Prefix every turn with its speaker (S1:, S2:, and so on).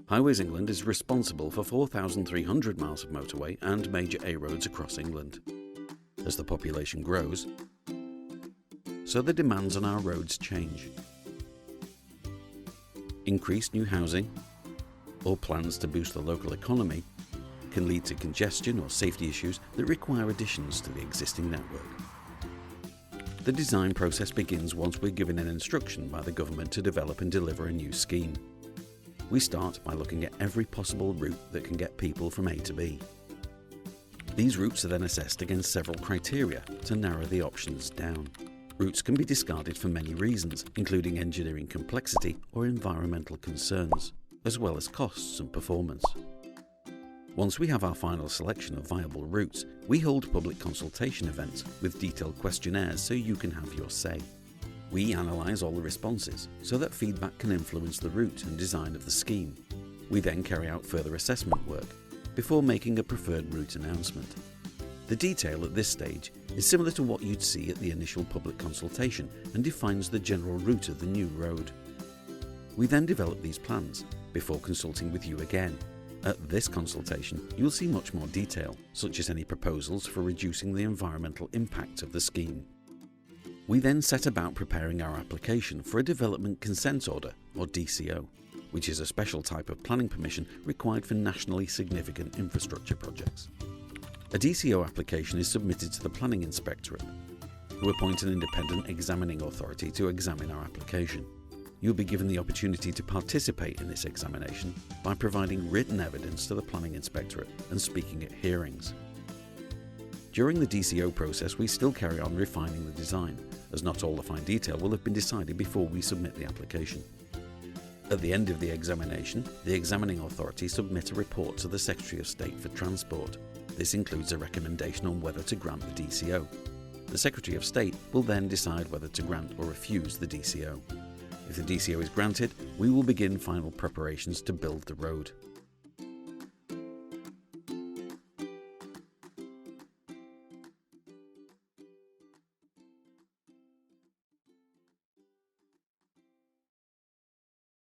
S1: Highways England is responsible for 4,300 miles of motorway and major A roads across England. As the population grows, so the demands on our roads change. Increased new housing or plans to boost the local economy can lead to congestion or safety issues that require additions to the existing network. The design process begins once we're given an instruction by the government to develop and deliver a new scheme. We start by looking at every possible route that can get people from A to B. These routes are then assessed against several criteria to narrow the options down. Routes can be discarded for many reasons, including engineering complexity or environmental concerns, as well as costs and performance. Once we have our final selection of viable routes, we hold public consultation events with detailed questionnaires so you can have your say. We analyse all the responses so that feedback can influence the route and design of the scheme. We then carry out further assessment work before making a preferred route announcement. The detail at this stage is similar to what you'd see at the initial public consultation and defines the general route of the new road. We then develop these plans before consulting with you again. At this consultation, you'll see much more detail, such as any proposals for reducing the environmental impact of the scheme. We then set about preparing our application for a Development Consent Order, or DCO, which is a special type of planning permission required for nationally significant infrastructure projects. A DCO application is submitted to the Planning Inspectorate, who appoint an independent examining authority to examine our application. You'll be given the opportunity to participate in this examination by providing written evidence to the Planning Inspectorate and speaking at hearings. During the DCO process, we still carry on refining the design, as not all the fine detail will have been decided before we submit the application. At the end of the examination, the examining authority submit a report to the Secretary of State for Transport. This includes a recommendation on whether to grant the DCO. The Secretary of State will then decide whether to grant or refuse the DCO. If the DCO is granted, we will begin final preparations to build the road.